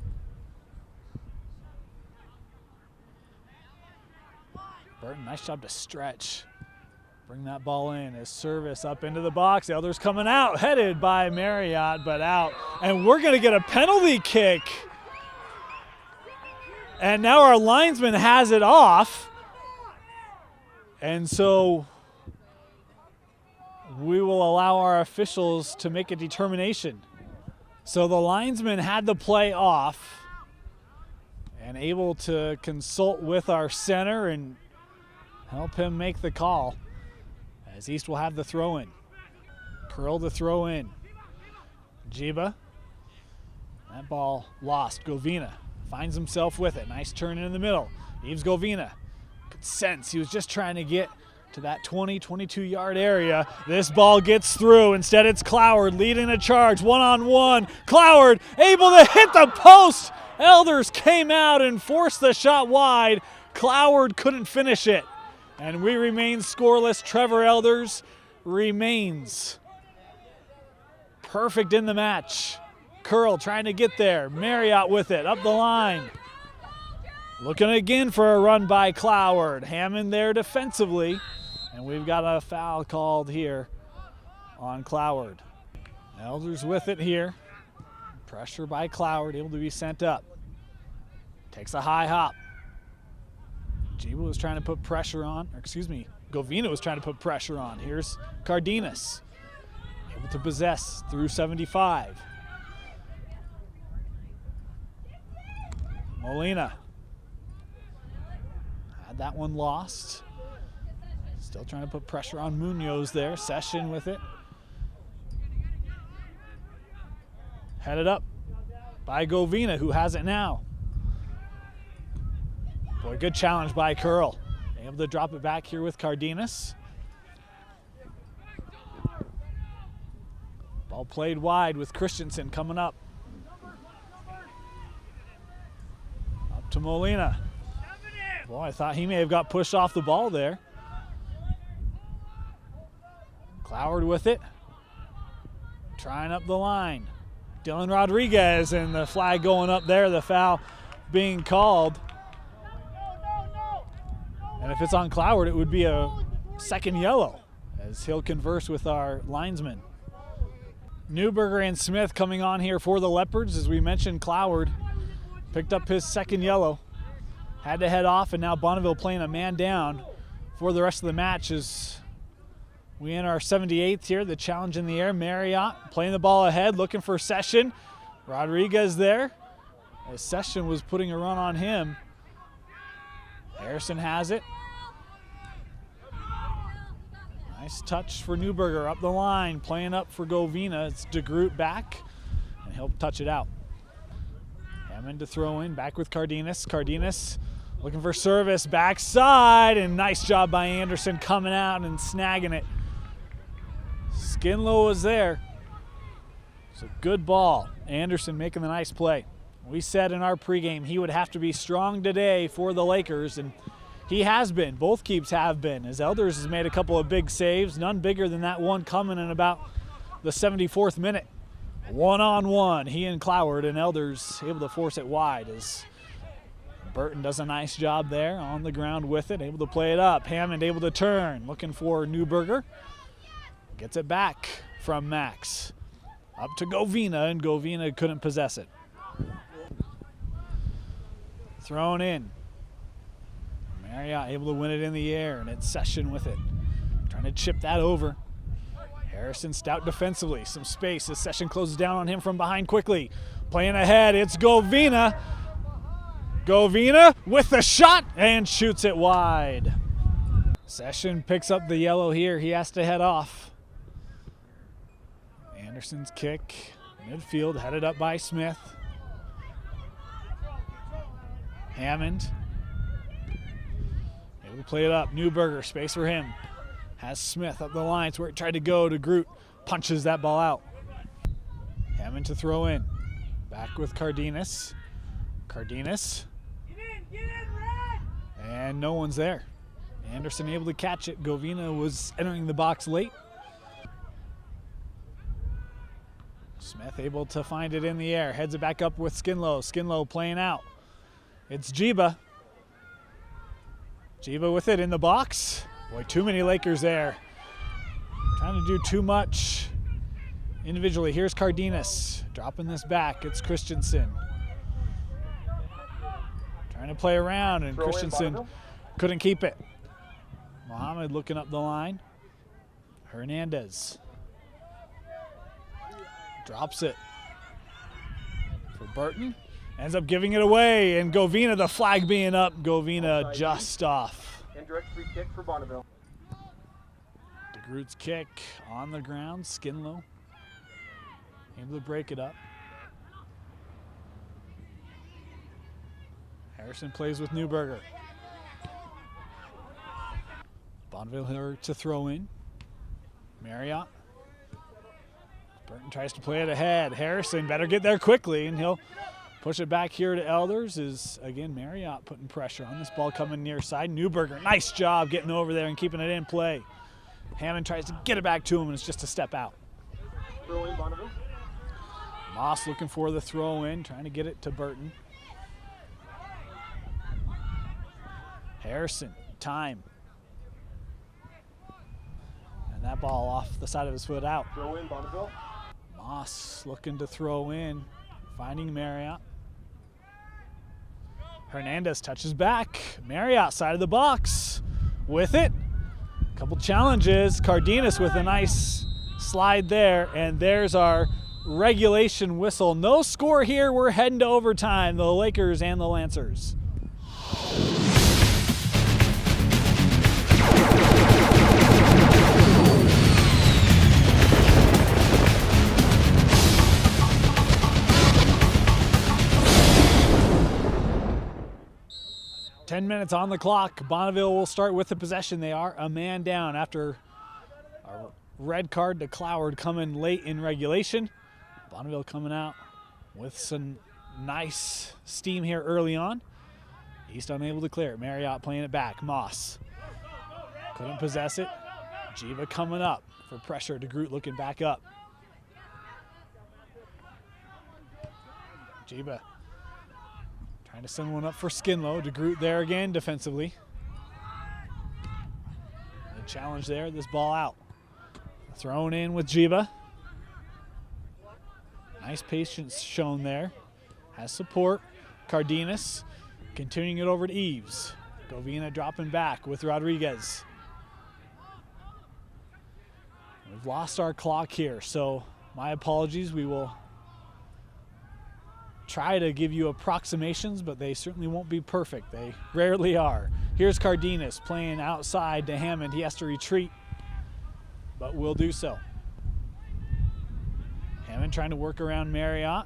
Burton, nice job to stretch. Bring that ball in. His service up into the box. Elders coming out, headed by Marriott, but out. And we're going to get a penalty kick. And now our linesman has it off. And so we will allow our officials to make a determination. So the linesman had the play off and able to consult with our center and help him make the call, as East will have the throw in. Curl to throw in. Jiba That ball lost. Govina finds himself with it. Nice turn in the middle. Yves Govina. Good sense. He was just trying to get to that 20, 22-yard area. This ball gets through. Instead, it's Cloward leading a charge. One-on-one. Cloward able to hit the post. Elders came out and forced the shot wide. Cloward couldn't finish it. And we remain scoreless. Trevor Elders remains perfect in the match. Curl trying to get there. Marriott with it, up the line. Looking again for a run by Cloward. Hammond there defensively. And we've got a foul called here on Cloward. Elders with it here. Pressure by Cloward, able to be sent up. Takes a high hop. Jiba was trying to put pressure on, or excuse me, Govina was trying to put pressure on. Here's Cardenas, able to possess through 75. Molina had that one lost. Still trying to put pressure on Munoz there. Session with it. Headed up by Govina, who has it now. Boy, good challenge by Curl. Able to drop it back here with Cardenas. Ball played wide with Christensen coming up. Up to Molina. Boy, I thought he may have got pushed off the ball there. Cloward with it. Trying up the line. Dylan Rodriguez, and the flag going up there, the foul being called. And if it's on Cloward, it would be a second yellow, as he'll converse with our linesman. Newberger and Smith coming on here for the Leopards. As we mentioned, Cloward picked up his second yellow. Had to head off, and now Bonneville playing a man down for the rest of the match as we enter our 78th here. The challenge in the air. Marriott playing the ball ahead, looking for Session. Rodriguez there. As Session was putting a run on him. Harrison has it. Nice touch for Newberger up the line, playing up for Govina. It's DeGroot back, and he'll touch it out. Hammond to throw in, back with Cardenas. Cardenas looking for service, backside, and nice job by Anderson coming out and snagging it. Skinlow was there. It's a good ball. Anderson making the nice play. We said in our pregame he would have to be strong today for the Lakers, and he has been. Both keeps have been, as Elders has made a couple of big saves, none bigger than that one coming in about the 74th minute. One-on-one, he and Cloward, and Elders able to force it wide as Burton does a nice job there on the ground with it, able to play it up. Hammond able to turn, looking for Newberger. Gets it back from Max. Up to Govina, and Govina couldn't possess it. Thrown in. Marriott able to win it in the air, and it's Session with it. Trying to chip that over. Harrison stout defensively. Some space as Session closes down on him from behind quickly. Playing ahead, it's Govina. Govina with the shot and shoots it wide. Session picks up the yellow here. He has to head off. Anderson's kick. Midfield headed up by Smith. Hammond. Able to play it up. Newberger, space for him. Has Smith up the line. It's where it tried to go. DeGroot punches that ball out. Hammond to throw in. Back with Cardenas. Cardenas. Get in, Red! And no one's there. Anderson able to catch it. Govina was entering the box late. Smith able to find it in the air. Heads it back up with Skinlow. Skinlow playing out. It's Jiba. Jiba with it in the box. Boy, too many Lakers there. Trying to do too much individually. Here's Cardenas. Dropping this back. It's Christensen. Trying to play around, and Christensen couldn't keep it. Mohammed looking up the line. Hernandez. Drops it for Burton. Ends up giving it away, and Govina, the flag being up. Govina just off. Indirect free kick for Bonneville. DeGroot's kick on the ground. Skinlow able to break it up. Harrison plays with Newberger. Bonneville here to throw in. Marriott. Burton tries to play it ahead. Harrison better get there quickly, and he'll push it back here to Elders. Is again Marriott putting pressure on this ball coming near side. Newberger, nice job getting over there and keeping it in play. Hammond tries to get it back to him, and it's just a step out. Throw in Bonneville. Moss looking for the throw in, trying to get it to Burton. Harrison, time. And that ball off the side of his foot out. Throw in Bonneville. Moss looking to throw in, finding Marriott. Hernandez touches back. Marriott side of the box with it. Couple challenges. Cardenas with a nice slide there, and there's our regulation whistle. No score here. We're heading to overtime, the Lakers and the Lancers. Ten minutes on the clock. Bonneville will start with the possession. They are a man down after a red card to Cloward coming late in regulation. Bonneville coming out with some nice steam here early on. East unable to clear it. Marriott playing it back. Moss couldn't possess it. Jiva coming up for pressure. DeGroot looking back up. Jiva trying to send one up for Skinlow. DeGroot there again defensively. The challenge there, this ball out. Thrown in with Jiva. Nice patience shown there. Has support. Cardenas continuing it over to Eves. Govina dropping back with Rodriguez. We've lost our clock here, so my apologies. We will try to give you approximations, but they certainly won't be perfect. They rarely are. Here's Cardenas playing outside to Hammond. He has to retreat, but will do so. Hammond trying to work around Marriott.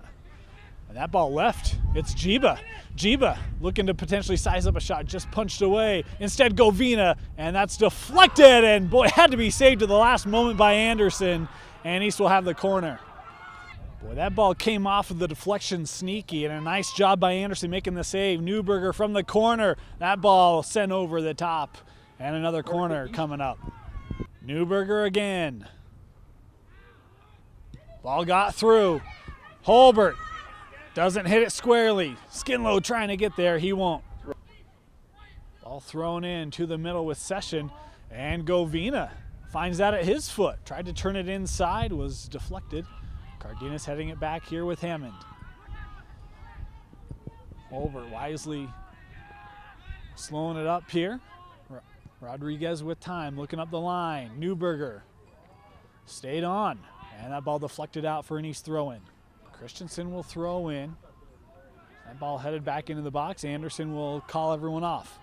And that ball left. It's Jiba. Jiba looking to potentially size up a shot, just punched away. Instead, Govina, and that's deflected, and boy, had to be saved to the last moment by Anderson, and East will have the corner. Boy, that ball came off of the deflection sneaky, and a nice job by Anderson making the save. Newberger from the corner. That ball sent over the top, and another corner coming up. Newberger again. Ball got through. Holbert doesn't hit it squarely. Skinlow trying to get there. He won't. Ball thrown in to the middle with Session, and Govina finds that at his foot. Tried to turn it inside, was deflected. Cardenas heading it back here with Hammond. Holbert wisely slowing it up here. Rodriguez with time, looking up the line. Newberger stayed on, and that ball deflected out for an East throw-in. Christensen will throw in. That ball headed back into the box. Anderson will call everyone off.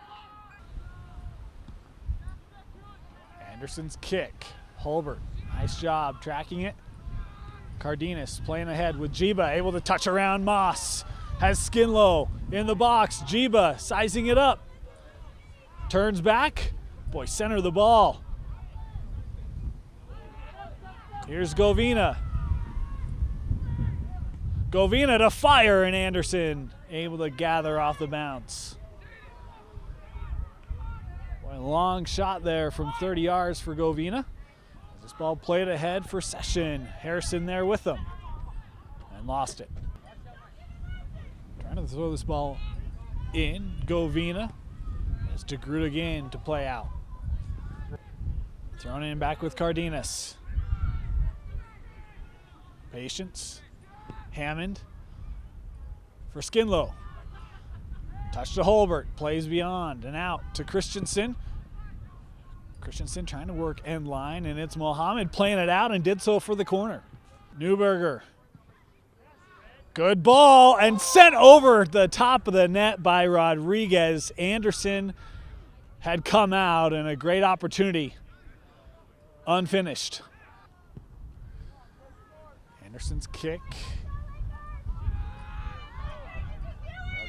Anderson's kick. Holbert, nice job tracking it. Cardenas playing ahead with Jiba, able to touch around Moss. Has Skinlow in the box. Jiba sizing it up. Turns back. Boy, center the ball. Here's Govina. Govina to fire, and Anderson able to gather off the bounce. Boy, long shot there from 30 yards for Govina. This ball played ahead for Session. Harrison there with them, and lost it. Trying to throw this ball in. Govina. There's DeGroot again to play out. Thrown in back with Cardenas. Patience. Hammond for Skinlow. Touch to Holbert. Plays beyond and out to Christensen. Christensen trying to work end line, and it's Mohammed playing it out and did so for the corner. Newberger. Good ball, and sent over the top of the net by Rodriguez. Anderson had come out, and a great opportunity unfinished. Anderson's kick.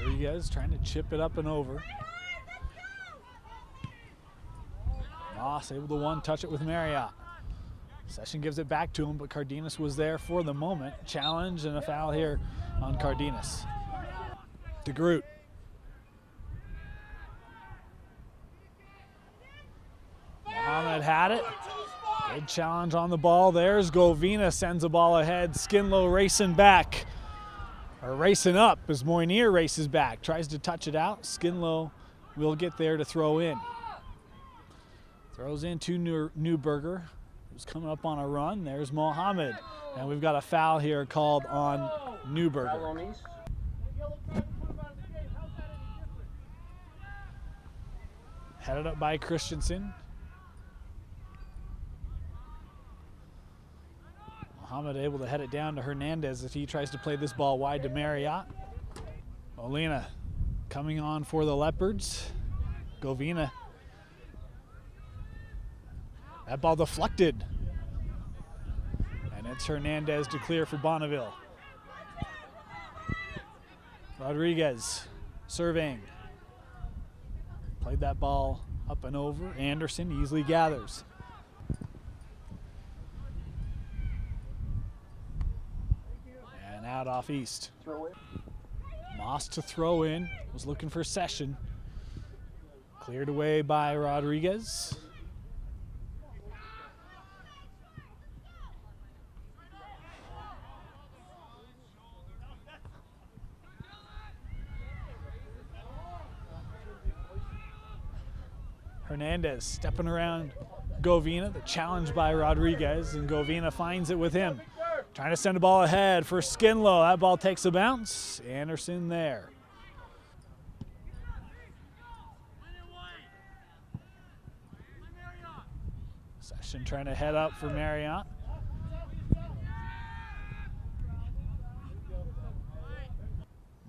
Rodriguez trying to chip it up and over. Moss able to one-touch it with Marriott. Session gives it back to him, but Cardenas was there for the moment. Challenge and a foul here on Cardenas. DeGroot. Mohammed had it. Good challenge on the ball. There's Govina, sends the ball ahead. Skinlow racing back. Or racing up as Moynier races back. Tries to touch it out. Skinlow will get there to throw in. Throws in to Newberger, who's coming up on a run. There's Mohammed. And we've got a foul here called on Newberger. Headed up by Christensen. Mohammed able to head it down to Hernandez as he tries to play this ball wide to Marriott. Molina coming on for the Leopards. Govina. That ball deflected. And it's Hernandez to clear for Bonneville. Rodriguez surveying. Played that ball up and over. Anderson easily gathers. And out off East. Moss to throw in. Was looking for Session. Cleared away by Rodriguez. Hernandez stepping around Govina, the challenge by Rodriguez, and Govina finds it with him. Trying to send the ball ahead for Skinlow. That ball takes a bounce. Anderson there. Session trying to head up for Marriott.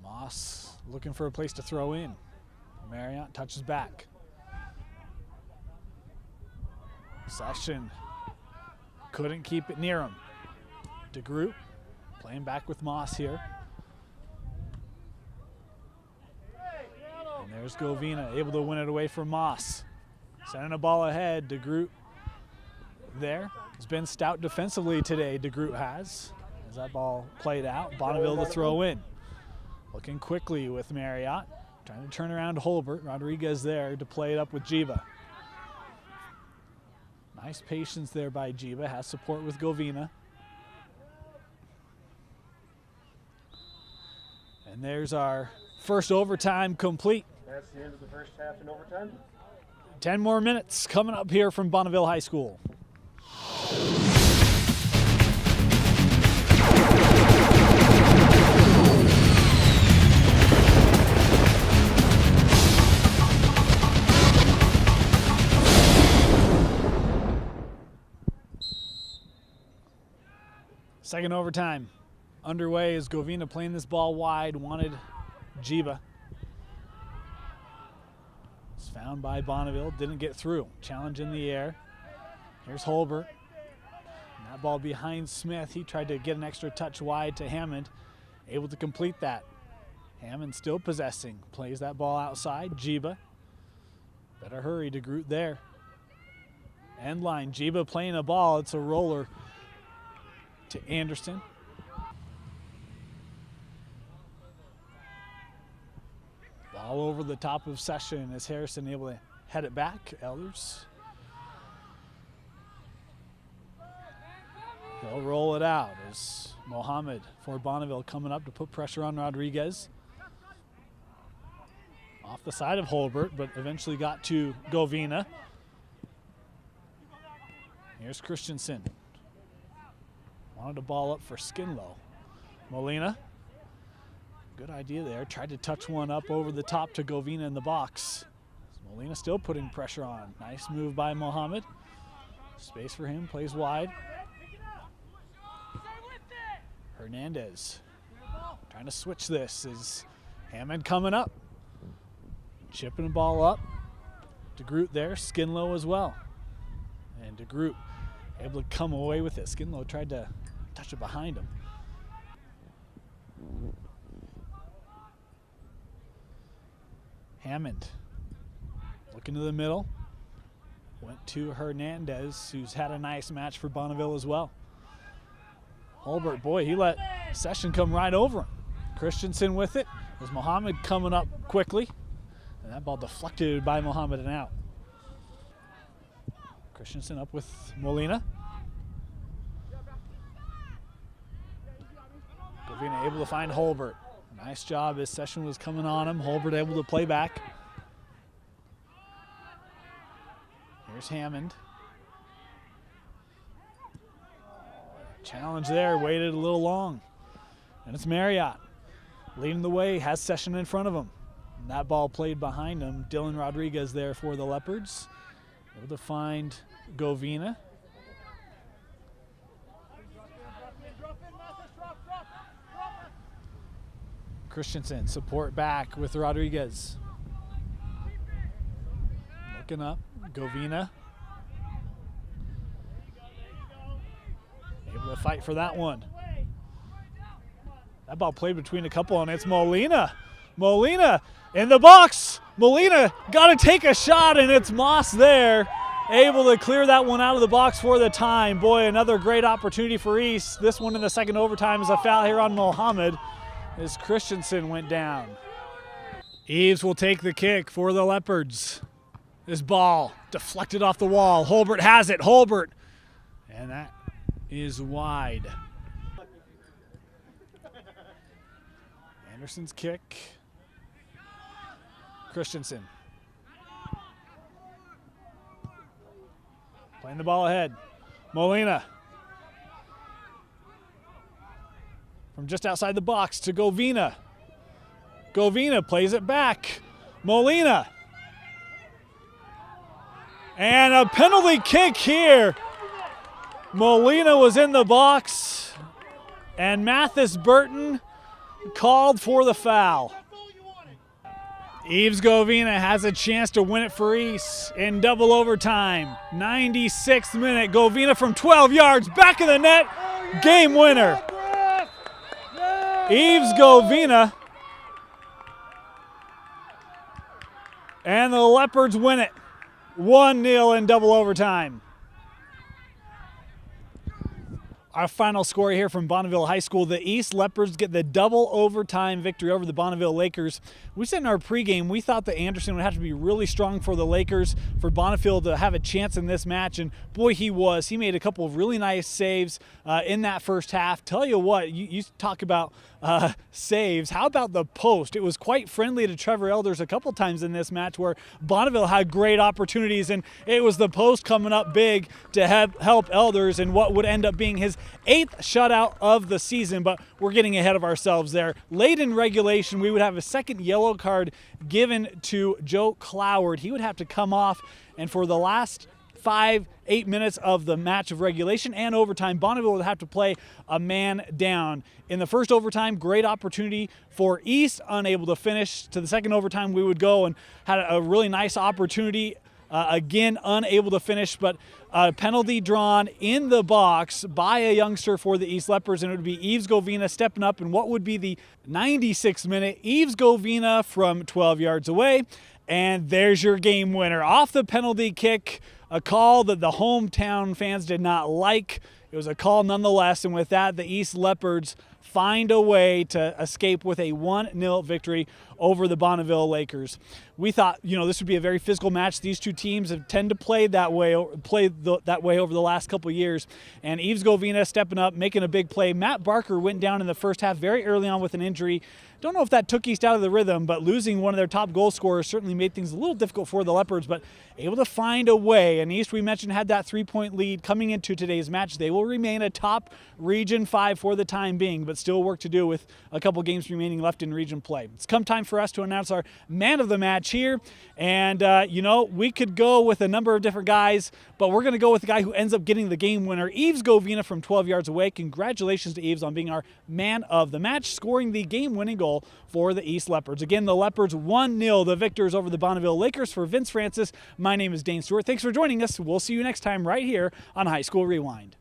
Moss looking for a place to throw in. Marriott touches back. Session couldn't keep it near him. DeGroot playing back with Moss here. And there's Govina able to win it away from Moss. Sending a ball ahead. DeGroot there. Has been stout defensively today, DeGroot has. As that ball played out, Bonneville to throw in. Looking quickly with Marriott. Trying to turn around Holbert. Rodriguez there to play it up with Jiba. Nice patience there by Jiba. Has support with Govina. And there's our first overtime complete. That's the end of the first half in overtime. 10 more minutes coming up here from Bonneville High School. Second overtime underway as Govina playing this ball wide, wanted Jiba. It's found by Bonneville, didn't get through. Challenge in the air. Here's Holbert. And that ball behind Smith. He tried to get an extra touch wide to Hammond. Able to complete that. Hammond still possessing. Plays that ball outside. Jiba. Better hurry to DeGroot there. End line. Jiba playing a ball. It's a roller to Anderson. Ball over the top of Session as Harrison able to head it back. Elders. They'll roll it out as Mohammed for Bonneville coming up to put pressure on Rodriguez. Off the side of Holbert, but eventually got to Govina. Here's Christensen. Wanted a ball up for Skinlow. Molina. Good idea there. Tried to touch one up over the top to Govina in the box. Molina still putting pressure on. Nice move by Mohammed. Space for him. Plays wide. Hernandez trying to switch this. Is Hammond coming up. Chipping the ball up. DeGroot there. Skinlow as well. And DeGroot able to come away with it. Skinlow tried to touch it behind him. Hammond looking to the middle. Went to Hernandez, who's had a nice match for Bonneville as well. Holbert, boy, he let Session come right over him. Christensen with it. There's Mohammed coming up quickly. And that ball deflected by Mohammed and out. Christensen up with Molina. Govina able to find Holbert. Nice job as Session was coming on him. Holbert able to play back. Here's Hammond. Challenge there, waited a little long. And it's Marriott leading the way, has Session in front of him. And that ball played behind him. Dylan Rodriguez there for the Leopards. Able to find Govina. Christensen, support back with Rodriguez. Looking up, Govina. Able to fight for that one. That ball played between a couple, and it's Molina. Molina in the box. Molina got to take a shot, and it's Moss there. Able to clear that one out of the box for the time. Boy, another great opportunity for East. This one in the second overtime is a foul here on Mohammed as Christensen went down. Eves will take the kick for the Leopards. This ball deflected off the wall. Holbert has it. Holbert. And that is wide. Anderson's kick. Christensen. Playing the ball ahead. Molina. From just outside the box to Govina. Govina plays it back. Molina. And a penalty kick here. Molina was in the box. And Mathis Burton called for the foul. Eves Govina has a chance to win it for East in double overtime. 96th minute. Govina from 12 yards, back of the net. Game winner. Eves Govina. And the Leopards win it. 1-0 in double overtime. Our final score here from Bonneville High School. The East Leopards get the double overtime victory over the Bonneville Lakers. We said in our pregame we thought that Anderson would have to be really strong for the Lakers for Bonneville to have a chance in this match, and boy, he was. He made a couple of really nice saves in that first half. Tell you what, you talk about saves. How about the post? It was quite friendly to Trevor Elders a couple times in this match where Bonneville had great opportunities, and it was the post coming up big to help Elders in what would end up being his 8th shutout of the season. But we're getting ahead of ourselves there. Late in regulation, we would have a second yellow card given to Joe Cloward. He would have to come off, and for the last 5-8 minutes of the match of regulation and overtime, Bonneville would have to play a man down. In the first overtime, great opportunity for East, unable to finish. To the second overtime, we would go and had a really nice opportunity. Again, unable to finish, but a penalty drawn in the box by a youngster for the East Leopards, and it would be Eves Govina stepping up in what would be the 96th minute. Eves Govina from 12 yards away, and there's your game winner. Off the penalty kick, a call that the hometown fans did not like. It was a call nonetheless, and with that, the East Leopards find a way to escape with a 1-0 victory over the Bonneville Lakers. We thought, this would be a very physical match. These two teams have tend to play that way over the last couple of years. And Eves Govina stepping up, making a big play. Matt Barker went down in the first half very early on with an injury. Don't know if that took East out of the rhythm, but losing one of their top goal scorers certainly made things a little difficult for the Leopards, but able to find a way. And East, we mentioned, had that 3-point lead coming into today's match. They will remain a top Region 5 for the time being, but still work to do with a couple games remaining left in region play. It's come time for us to announce our man of the match here. And, we could go with a number of different guys, but we're going to go with the guy who ends up getting the game winner, Eves Govina from 12 yards away. Congratulations to Eves on being our man of the match, scoring the game-winning goal for the East Leopards. Again, the Leopards 1-0, the victors over the Bonneville Lakers. For Vince Francis, my name is Dane Stewart. Thanks for joining us. We'll see you next time right here on High School Rewind.